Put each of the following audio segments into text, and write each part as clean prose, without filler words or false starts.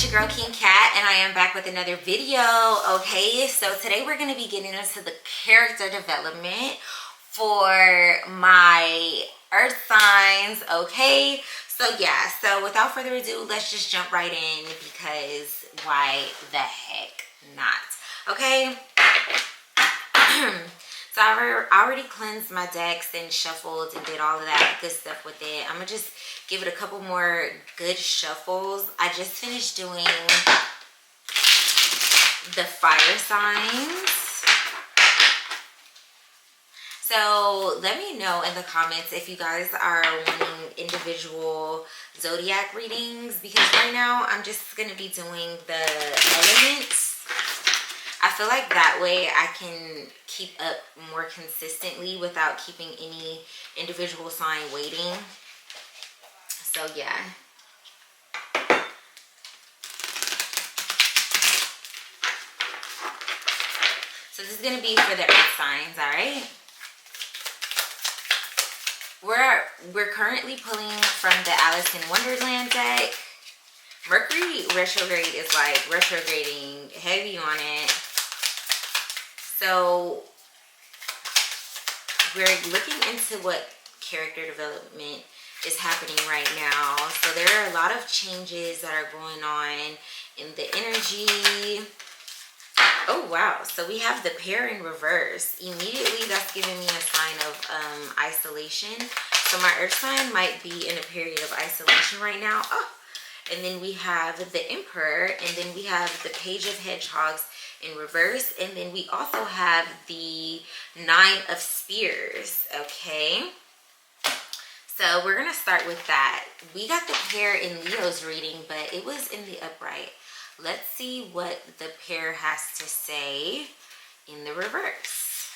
it's your girl King Cat, and I am back with another video. Okay, so today we're going to be getting into the character development for my earth signs. Okay, so yeah, so without further ado, let's just jump right in, because why the heck not? Okay. So I already cleansed my decks and shuffled and did all of that good stuff with it. I'm gonna just give it a couple more good shuffles. I just finished doing the fire signs. So let me know in the comments if you guys are wanting individual zodiac readings, because right now I'm just gonna be doing the elements. I feel like that way I can keep up more consistently without keeping any individual sign waiting. So yeah. So this is going to be for the earth signs, all right? We're currently pulling from the Alice in Wonderland deck. Mercury retrograde is like retrograding heavy on it. So we're looking into what character development is happening right now. So there are a lot of changes that are going on in the energy. Oh wow, so we have the pair in reverse. Immediately that's giving me a sign of isolation. So my earth sign might be in a period of isolation right now. Oh. And then we have the Emperor, and then we have the Page of Hedgehogs in reverse, and then we also have the Nine of Spears. Okay, so we're gonna start with that. We got the pair in Leo's reading, but it was in the upright. Let's see what the pair has to say in the reverse.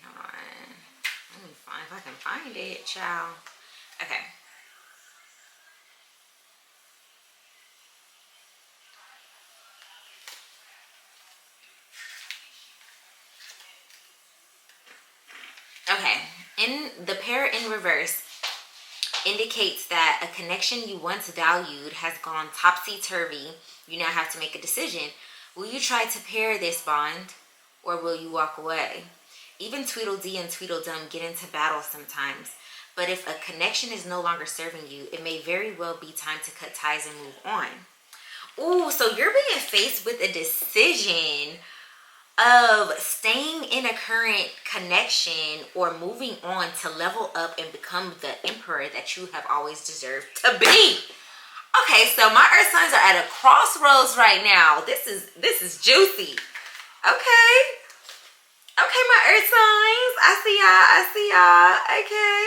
Hold on, let me find if I can find it, child. Okay. Okay, in the pair in reverse indicates that a connection you once valued has gone topsy-turvy. You now have to make a decision. Will you try to pair this bond, or will you walk away? Even Tweedledee and Tweedledum get into battle sometimes, but if a connection is no longer serving you, it may very well be time to cut ties and move on. Ooh, so you're being faced with a decision of staying in a current connection or moving on to level up and become the emperor that you have always deserved to be. Okay, so my earth signs are at a crossroads right now. This is juicy. Okay, my earth signs, I see y'all. Okay,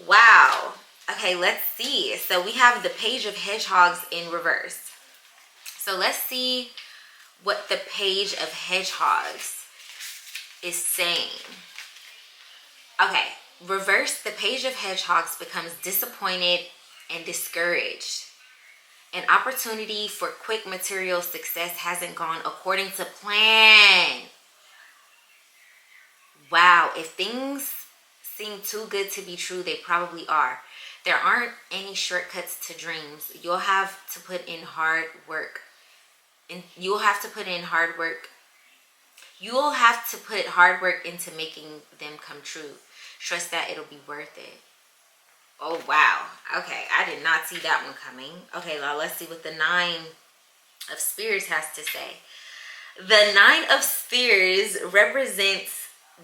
wow. Okay, let's see. So we have the Page of Hedgehogs in reverse. So let's see what the Page of Hedgehogs is saying. Okay, reverse, the Page of Hedgehogs becomes disappointed and discouraged. An opportunity for quick material success hasn't gone according to plan. Wow, if things seem too good to be true, they probably are. There aren't any shortcuts to dreams. You'll have to put in hard work. And you'll have to put hard work into making them come true. Trust that it'll be worth it. Oh wow. Okay, I did not see that one coming. Okay, now let's see what the Nine of Spears has to say. The Nine of Spears represents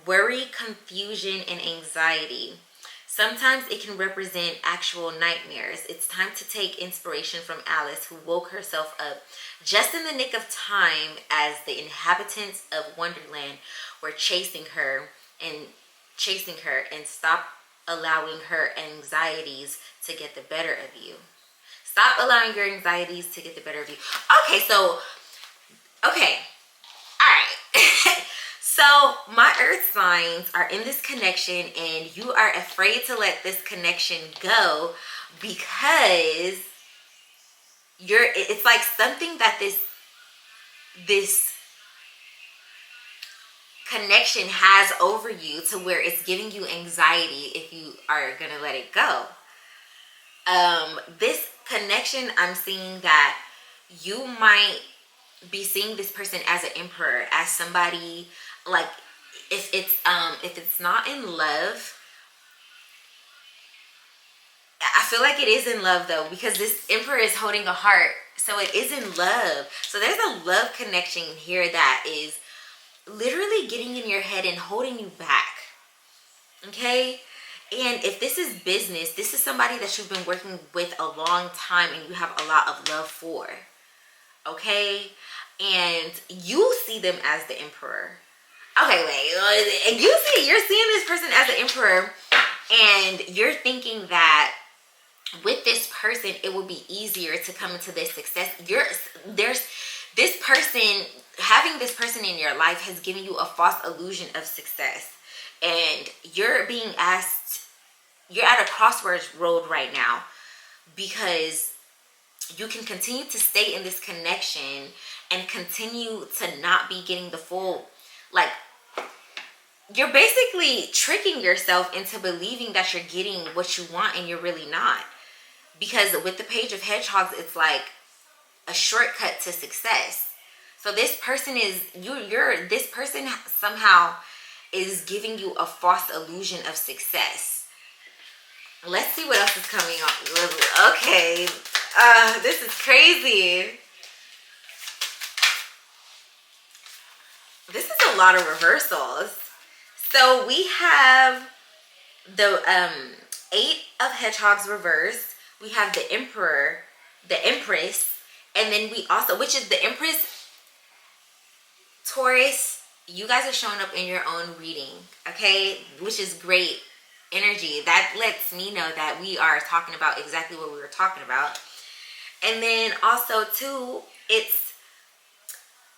worry, confusion, and anxiety. Sometimes it can represent actual nightmares. It's time to take inspiration from Alice, who woke herself up just in the nick of time as the inhabitants of Wonderland were chasing her and stop allowing her anxieties to get the better of you. Stop allowing your anxieties to get the better of you. Okay, all right. So my earth signs are in this connection, and you are afraid to let this connection go because it's like something that this connection has over you, to where it's giving you anxiety if you are gonna let it go. This connection, I'm seeing that you might be seeing this person as an emperor, as somebody like, if it's not in love, I feel like it is in love though, because this emperor is holding a heart, so it is in love. So there's a love connection here that is literally getting in your head and holding you back. Okay. And if this is business, this is somebody that you've been working with a long time and you have a lot of love for. Okay. And you see them as the emperor. Okay, wait. You're seeing this person as the emperor, and you're thinking that with this person it will be easier to come into this success. There's this person, having this person in your life has given you a false illusion of success, and you're being asked, you're at a crossroads road right now, because you can continue to stay in this connection and continue to not be getting the full, like, you're basically tricking yourself into believing that you're getting what you want and you're really not. Because with the Page of Hedgehogs, it's like a shortcut to success. So this person is, this person somehow is giving you a false illusion of success. Let's see what else is coming up. Okay. This is crazy. This is a lot of reversals. So we have the Eight of Hedgehogs reversed. We have the Emperor, the Empress, and then we also, which is the Empress, Taurus. You guys are showing up in your own reading, okay? Which is great energy. That lets me know that we are talking about exactly what we were talking about. And then also too, it's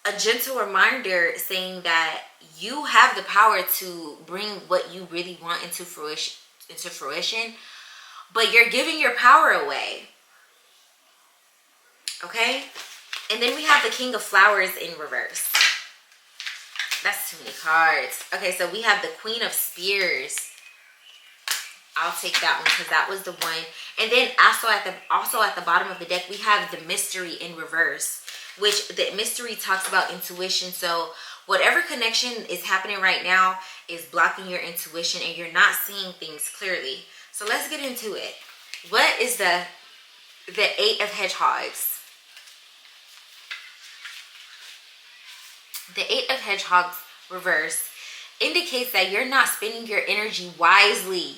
a gentle reminder saying that you have the power to bring what you really want into fruition, but you're giving your power away. Okay? And then we have the King of Flowers in reverse. That's too many cards. Okay, so we have the Queen of Spears. I'll take that one because that was the one. And then also at the bottom of the deck, we have the Mystery in reverse, which the Mystery talks about intuition. So whatever connection is happening right now is blocking your intuition and you're not seeing things clearly. So let's get into it. What is the Eight of Hedgehogs? The Eight of Hedgehogs reverse indicates that you're not spending your energy wisely.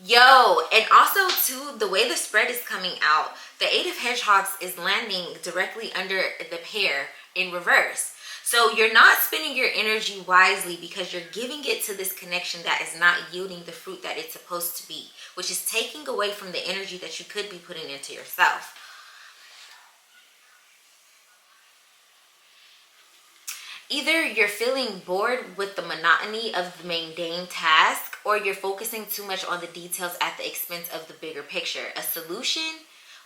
Yo, and also too, the way the spread is coming out, the Eight of Hedgehogs is landing directly under the pair in reverse. So you're not spending your energy wisely because you're giving it to this connection that is not yielding the fruit that it's supposed to be, which is taking away from the energy that you could be putting into yourself. Either you're feeling bored with the monotony of the mundane task, or you're focusing too much on the details at the expense of the bigger picture. A solution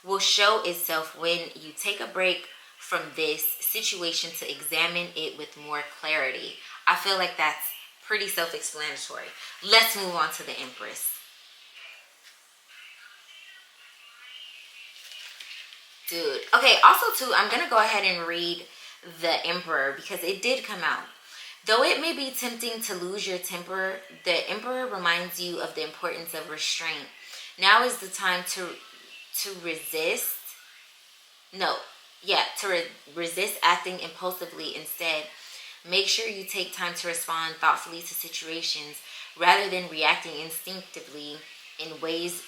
will show itself when you take a break from this situation to examine it with more clarity. I feel like that's pretty self-explanatory. Let's move on to the Empress. Dude. Okay, also too, I'm going to go ahead and read the Emperor because it did come out. Though it may be tempting to lose your temper, the Emperor reminds you of the importance of restraint. Now is the time to resist. Resist acting impulsively. Instead, make sure you take time to respond thoughtfully to situations rather than reacting instinctively in ways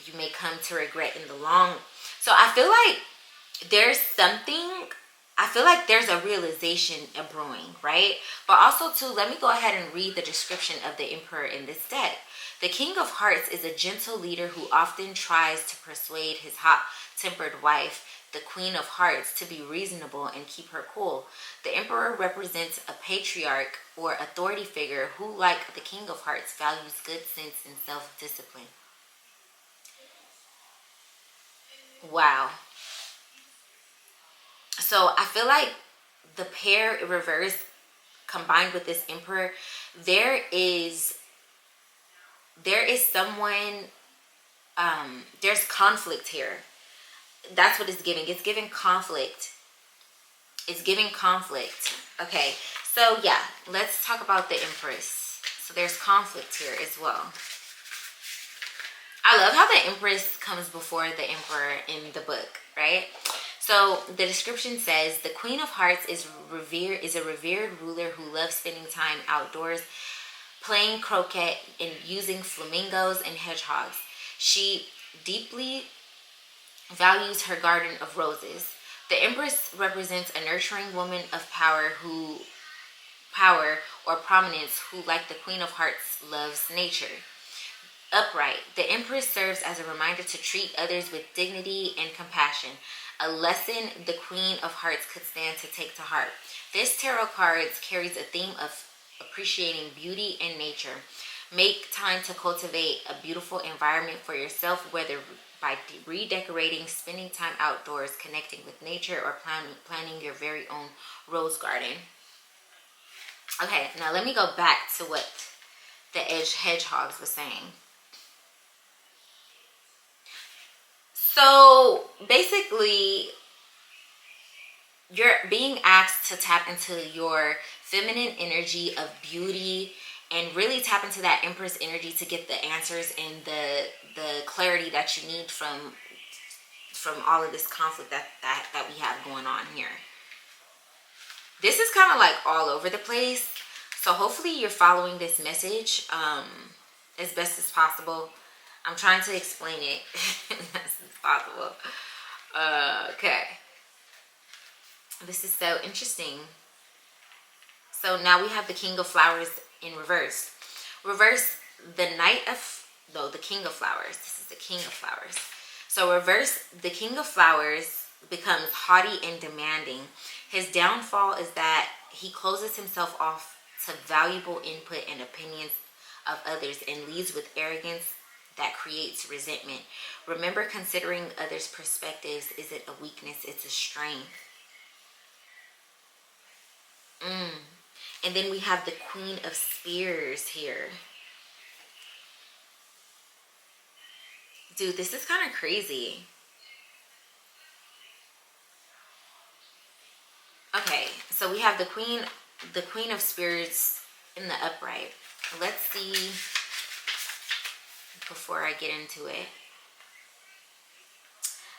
you may come to regret in the long. So I feel like there's a realization brewing, right? But also too, let me go ahead and read the description of the Emperor in this deck. The King of Hearts is a gentle leader who often tries to persuade his hot-tempered wife, the Queen of Hearts, to be reasonable and keep her cool. The Emperor represents a patriarch or authority figure who, like the King of Hearts, values good sense and self-discipline. Wow. So I feel like the pair reverse combined with this Emperor, there is someone there's conflict here. That's what it's giving. It's giving conflict. It's giving conflict. Okay, so yeah, let's talk about the Empress. So there's conflict here as well. I love how the Empress comes before the Emperor in the book, right? So the description says the Queen of Hearts is a revered ruler who loves spending time outdoors, playing croquet and using flamingos and hedgehogs. She deeply values her garden of roses. The Empress represents a nurturing woman of power or prominence who, like the Queen of Hearts, loves nature. Upright. The Empress serves as a reminder to treat others with dignity and compassion, a lesson the Queen of Hearts could stand to take to heart. This tarot card carries a theme of appreciating beauty and nature. Make time to cultivate a beautiful environment for yourself, whether by redecorating, spending time outdoors, connecting with nature, or planning your very own rose garden. Okay, now let me go back to what the hedgehogs was saying. So basically, you're being asked to tap into your feminine energy of beauty and really tap into that Empress energy to get the answers and the clarity that you need from all of this conflict that we have going on here. This is kind of like all over the place, so hopefully you're following this message as best as possible. I'm trying to explain it as best as possible. Okay. This is so interesting. So now we have the King of Flowers in reverse. Reverse, the King of Flowers. This is the King of Flowers. So reverse, the King of Flowers becomes haughty and demanding. His downfall is that he closes himself off to valuable input and opinions of others and leads with arrogance that creates resentment. Remember, considering others' perspectives isn't a weakness, it's a strength. And then we have the Queen of Spears here. Dude, this is kind of crazy. Okay, so we have the Queen of Spears in the upright. Let's see before I get into it.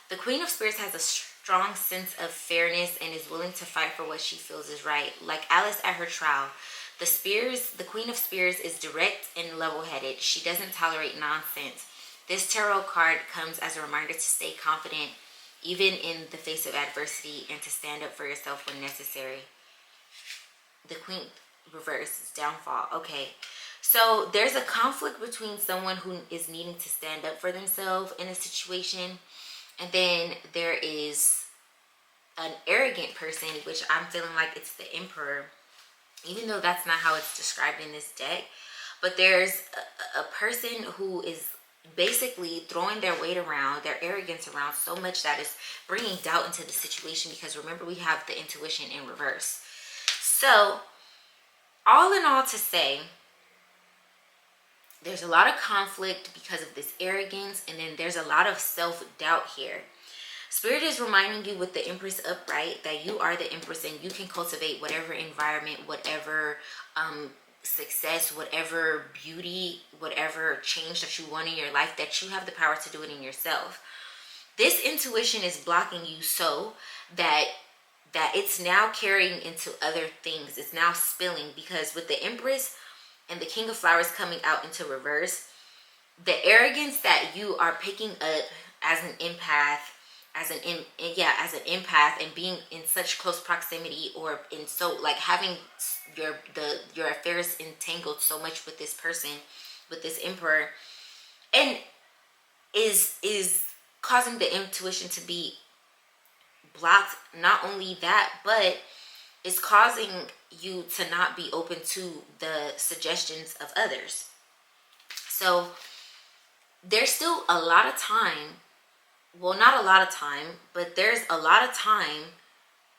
The Queen of Spears has a strong sense of fairness and is willing to fight for what she feels is right. Like Alice at her trial, the Queen of Spears is direct and level-headed. She doesn't tolerate nonsense. This tarot card comes as a reminder to stay confident even in the face of adversity and to stand up for yourself when necessary. The Queen reverse is downfall. Okay, so there's a conflict between someone who is needing to stand up for themselves in a situation, and then there is an arrogant person, which I'm feeling like it's the Emperor, even though that's not how it's described in this deck. But there's a person who is basically throwing their weight around, their arrogance around so much that it's bringing doubt into the situation, because remember, we have the intuition in reverse. So all in all, to say, there's a lot of conflict because of this arrogance, and then there's a lot of self-doubt here. Spirit is reminding you with the Empress upright that you are the Empress and you can cultivate whatever environment, whatever success, whatever beauty, whatever change that you want in your life, that you have the power to do it in yourself. This intuition is blocking you so that it's now carrying into other things. It's now spilling, because with the Empress and the King of Flowers coming out into reverse, the arrogance that you are picking up as an empath, as an empath, and being in such close proximity, or in so like having your affairs entangled so much with this person, with this Emperor, and is causing the intuition to be blocked. Not only that, but it's causing you to not be open to the suggestions of others. So there's still a lot of time. Well, not a lot of time, but there's a lot of time.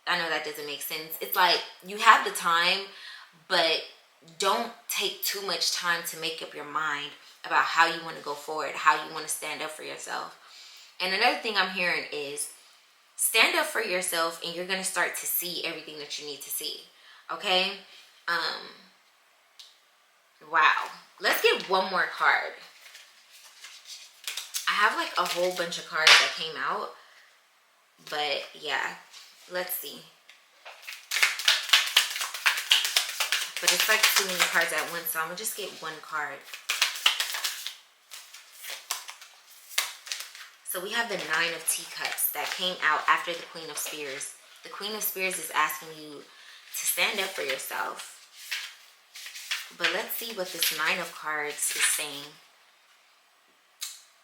I know that doesn't make sense. It's like you have the time, but don't take too much time to make up your mind about how you want to go forward, how you want to stand up for yourself. And another thing I'm hearing is stand up for yourself, and you're going to start to see everything that you need to see. Okay? Wow. Let's get one more card. I have like a whole bunch of cards that came out, but yeah, let's see. But it's like too many cards at once, so I'm gonna just get one card. So we have the Nine of Teacups that came out after the Queen of Spears. The Queen of Spears is asking you to stand up for yourself. But let's see what this Nine of Cards is saying.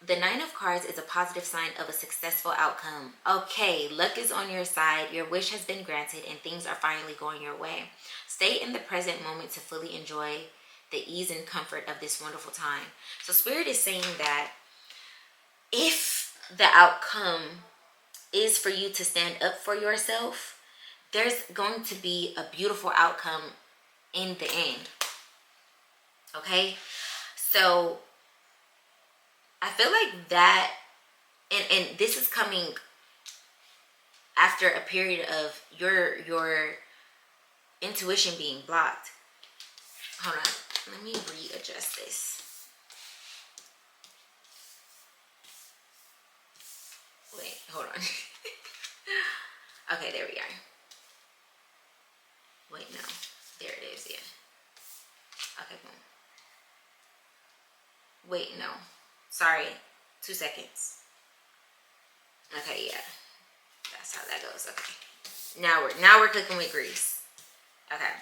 The Nine of Cards is a positive sign of a successful outcome. Okay, luck is on your side. Your wish has been granted and things are finally going your way. Stay in the present moment to fully enjoy the ease and comfort of this wonderful time. So Spirit is saying that if the outcome is for you to stand up for yourself, there's going to be a beautiful outcome in the end. Okay? So I feel like that, and this is coming after a period of your intuition being blocked. Hold on, let me readjust this. Wait, hold on. Okay, there we are. Wait, no, there it is, yeah. Okay, boom. Wait, no. Sorry, 2 seconds. Okay, yeah, that's how that goes. Okay, now we're cooking with grease. Okay,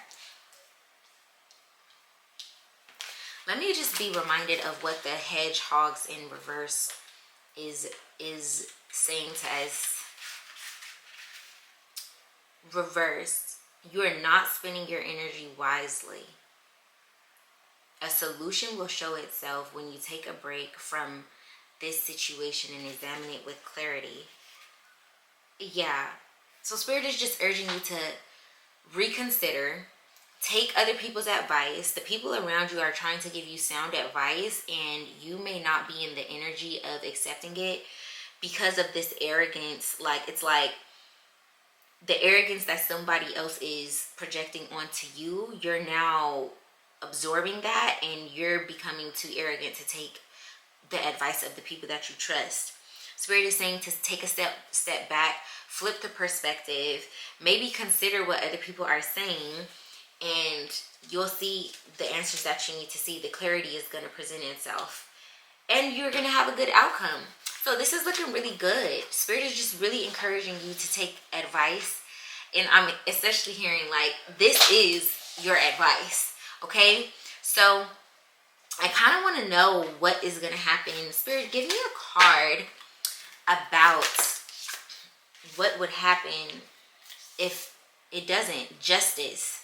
let me just be reminded of what the hedgehogs in reverse is saying to us. Reverse, you are not spending your energy wisely. A solution will show itself when you take a break from this situation and examine it with clarity. Yeah. So Spirit is just urging you to reconsider, take other people's advice. The people around you are trying to give you sound advice, and you may not be in the energy of accepting it because of this arrogance. Like, it's like the arrogance that somebody else is projecting onto you, you're now absorbing that, and you're becoming too arrogant to take the advice of the people that you trust. Spirit is saying to take a step back, flip the perspective, maybe consider what other people are saying, and you'll see the answers that you need to see. The clarity is going to present itself, and you're going to have a good outcome. So this is looking really good. Spirit is just really encouraging you to take advice, and I'm especially hearing like this is your advice. Okay, so I kind of want to know what is going to happen. Spirit, give me a card about what would happen if it doesn't. Justice.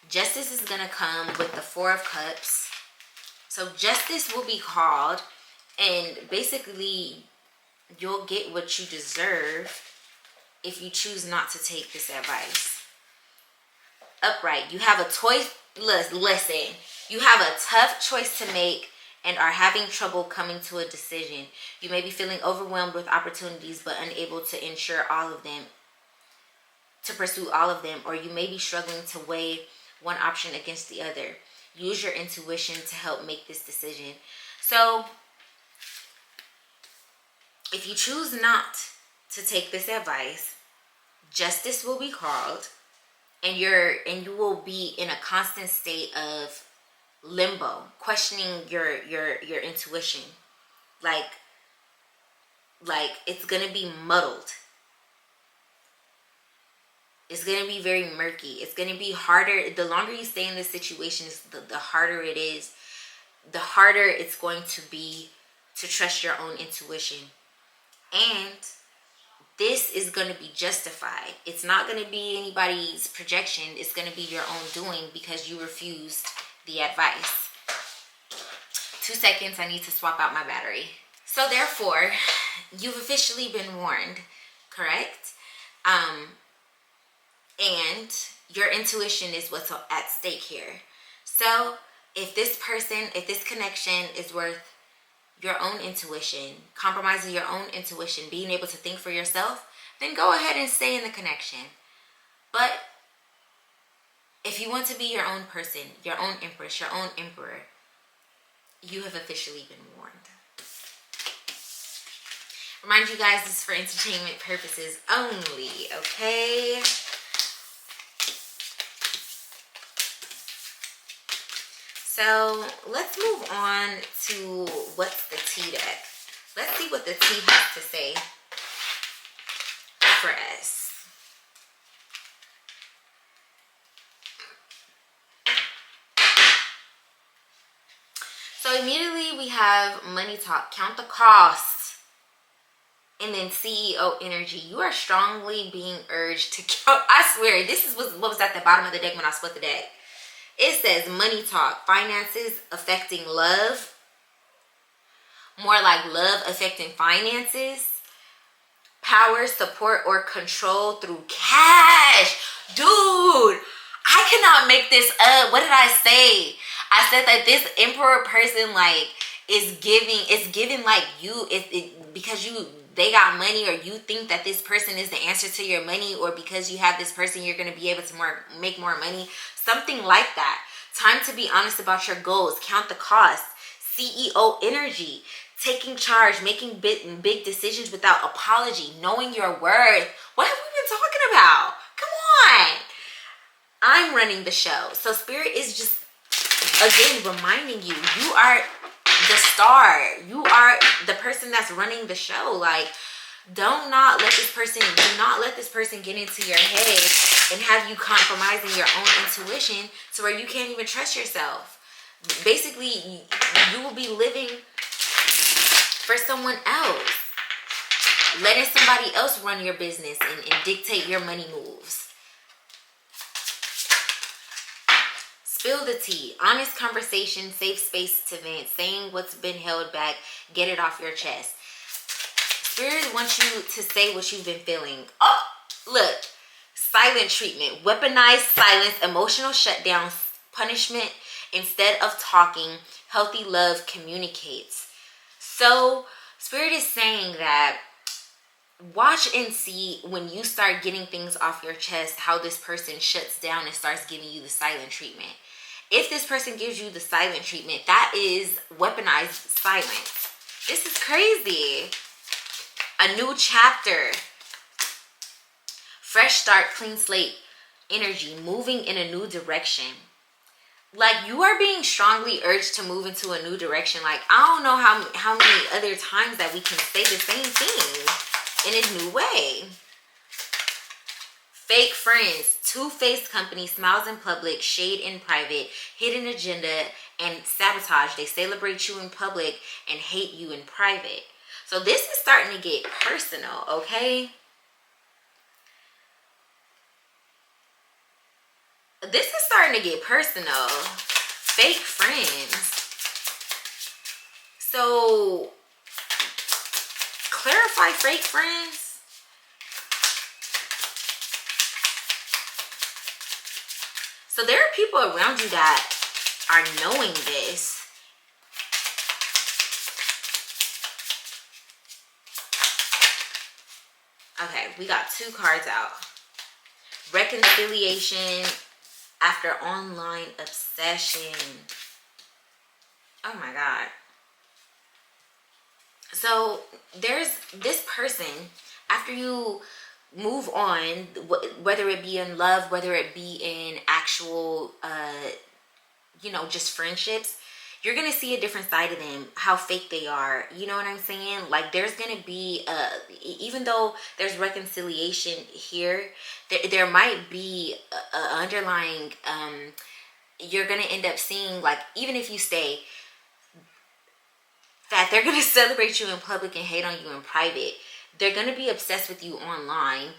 Justice is going to come with the Four of Cups. So justice will be called, and basically you'll get what you deserve if you choose not to take this advice. Upright, you have a choice. Listen, you have a tough choice to make and are having trouble coming to a decision. You may be feeling overwhelmed with opportunities but unable to pursue all of them, or you may be struggling to weigh one option against the other. Use your intuition to help make this decision. So if you choose not to take this advice, justice will be called, and you will be in a constant state of limbo, questioning your intuition. Like it's gonna be muddled. It's gonna be very murky. It's gonna be harder. The longer you stay in this situation, the harder it is. The harder it's going to be to trust your own intuition. And this is going to be justified. It's not going to be anybody's projection. It's going to be your own doing because you refused the advice. 2 seconds, I need to swap out my battery. So therefore, you've officially been warned, correct? And your intuition is what's at stake here. So if this connection is worth your own intuition, compromising your own intuition, being able to think for yourself, then go ahead and stay in the connection. But if you want to be your own person, your own empress, your own emperor, you have officially been warned. Remind you guys, this is for entertainment purposes only, okay? So let's move on to what's the tea deck. Let's see what the tea has to say for us. So immediately we have money talk, count the cost, and then CEO energy. You are strongly being urged to count. I swear, this is what was at the bottom of the deck when I split the deck. It says money talk, finances affecting love, more like love affecting finances, power, support, or control through cash. Dude, I cannot make this up. What did I say? I said that this emperor person like is giving like you because they got money, or you think that this person is the answer to your money, or because you have this person you're going to be able to make more money, something like that. Time to be honest about your goals, count the cost, CEO energy, taking charge, making big decisions without apology, knowing your worth. What have we been talking about? Come on. I'm running the show. So Spirit is just, again, reminding you, you are the star. You are the person that's running the show. Like, do not let this person get into your head and have you compromising your own intuition to where you can't even trust yourself. Basically, you will be living for someone else, letting somebody else run your business and dictate your money moves. Spill the tea. Honest conversation, safe space to vent, saying what's been held back, get it off your chest. Spirit wants you to say what you've been feeling. Oh, look. Silent treatment, weaponized silence, emotional shutdown, punishment instead of talking. Healthy love communicates. So Spirit is saying that watch and see when you start getting things off your chest, how this person shuts down and starts giving you the silent treatment. If this person gives you the silent treatment, that is weaponized silence. This is crazy. A new chapter. Fresh start, clean slate energy, moving in a new direction. Like, you are being strongly urged to move into a new direction. Like, I don't know how many other times that we can say the same thing in a new way. Fake friends, two-faced company, smiles in public, shade in private, hidden agenda, and sabotage. They celebrate you in public and hate you in private. So this is starting to get personal, okay? This is starting to get personal. Fake friends. So, clarify fake friends. So there are people around you that are knowing this. Okay, we got two cards out. Reconciliation after online obsession. Oh my God. So there's this person, after you move on, whether it be in love, whether it be in actual, just friendships, you're going to see a different side of them, how fake they are. You know what I'm saying? Like, there's going to be, even though there's reconciliation here, there might be a underlying, you're going to end up seeing, like, even if you stay, that they're going to celebrate you in public and hate on you in private. They're going to be obsessed with you online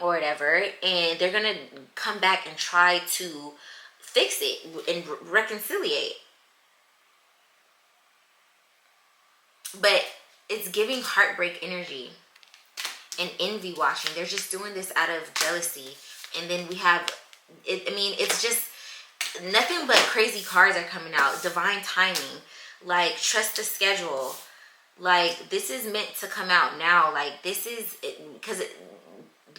or whatever, and they're going to come back and try to fix it and reconciliate. But it's giving heartbreak energy and envy washing. They're just doing this out of jealousy. And then we have, it's just nothing but crazy cards are coming out. Divine timing, like trust the schedule, Like, this is meant to come out now. Like, this is, because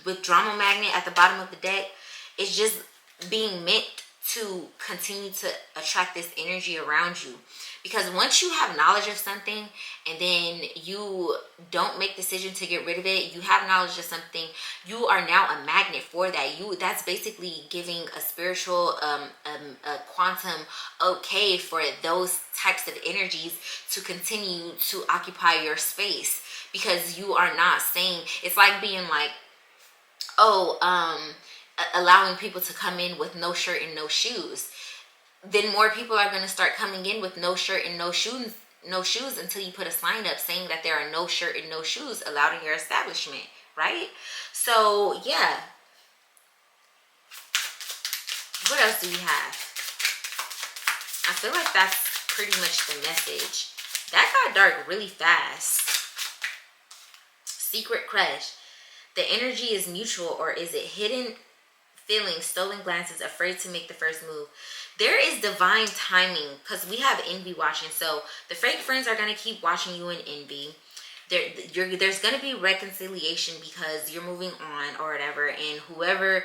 with drama magnet at the bottom of the deck, it's just being meant to continue to attract this energy around you. Because once you have knowledge of something and then you don't make decision to get rid of it, you have knowledge of something, you are now a magnet for that. That's basically giving a spiritual a quantum okay for those types of energies to continue to occupy your space, because you are not saying, it's like being like, oh, allowing people to come in with no shirt and no shoes. Then more people are going to start coming in with no shirt and no shoes until you put a sign up saying that there are no shirt and no shoes allowed in your establishment, right? So yeah, what else do we have? I feel like that's pretty much the message. That got dark really fast. Secret crush. The energy is mutual, or is it hidden feelings, stolen glances, afraid to make the first move? There is divine timing, because we have envy watching. So the fake friends are going to keep watching you in envy. There's going to be reconciliation because you're moving on or whatever. And whoever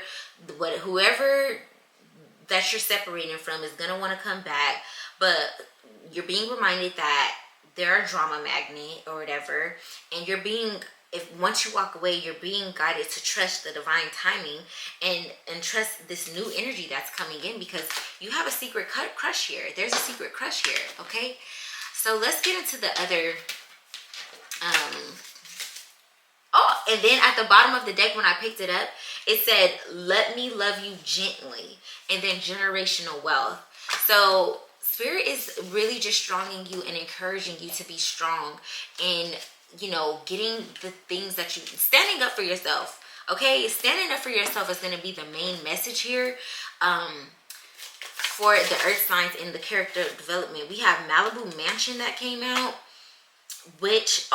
that you're separating from is going to want to come back. But you're being reminded that they're a drama magnet or whatever. And you're being... once you walk away, you're being guided to trust the divine timing and trust this new energy that's coming in, because you have a secret crush here. There's a secret crush here, okay? So let's get into the other. Oh, and then at the bottom of the deck, when I picked it up, it said, "Let me love you gently," and then generational wealth. So Spirit is really just stronging you and encouraging you to be strong in, getting the things that you, standing up for yourself. Okay, standing up for yourself is going to be the main message here for the earth signs in the character development. We have Malibu Mansion that came out, which,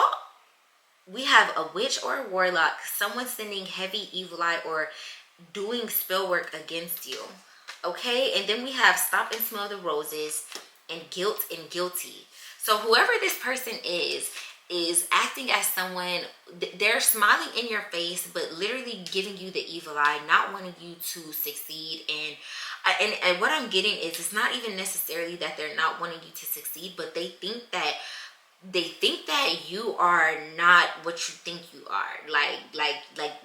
we have a witch or a warlock, someone sending heavy evil eye or doing spell work against you. Okay, and then we have Stop and Smell the Roses and Guilt and Guilty. So whoever this person is acting as someone, they're smiling in your face, but literally giving you the evil eye, not wanting you to succeed. And what I'm getting is, it's not even necessarily that they're not wanting you to succeed, but they think that you are not what you think you are. Like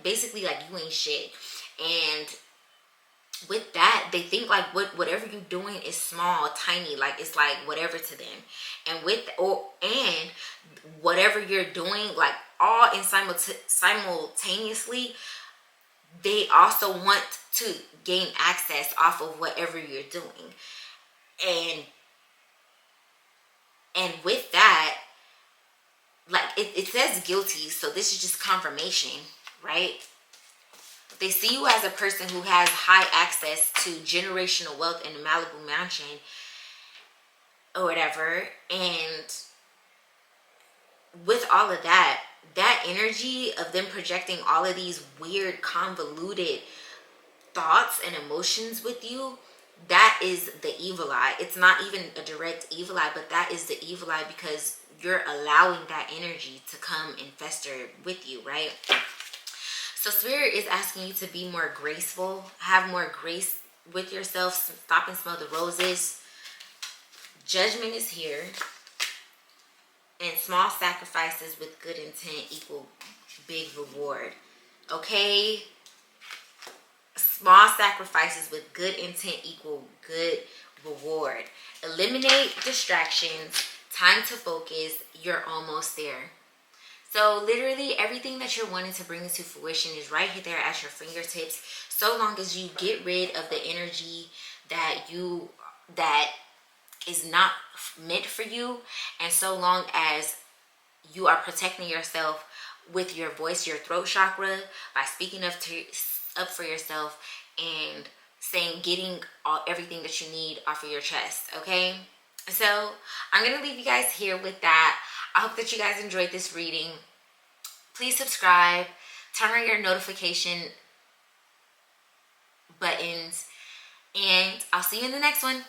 basically, like, you ain't shit. And with that, they think like whatever you're doing is small, tiny, like it's like whatever to them. And and whatever you're doing, like all in simultaneously, they also want to gain access off of whatever you're doing. And with that, like it says guilty, so this is just confirmation, right? They see you as a person who has high access to generational wealth in the Malibu Mansion or whatever. And with all of that energy of them projecting all of these weird, convoluted thoughts and emotions with you, that is the evil eye. It's not even a direct evil eye, but that is the evil eye, because you're allowing that energy to come and fester with you, right? So Spirit is asking you to be more graceful, have more grace with yourself, stop and smell the roses. Judgment is here. And small sacrifices with good intent equal big reward. Okay? Small sacrifices with good intent equal good reward. Eliminate distractions. Time to focus. You're almost there. So literally everything that you're wanting to bring into fruition is right there at your fingertips, so long as you get rid of the energy that is not meant for you, and so long as you are protecting yourself with your voice, your throat chakra, by speaking up for yourself and getting everything that you need off of your chest. Okay, so I'm gonna leave you guys here with that. I hope that you guys enjoyed this reading. Please subscribe, turn on your notification buttons, and I'll see you in the next one.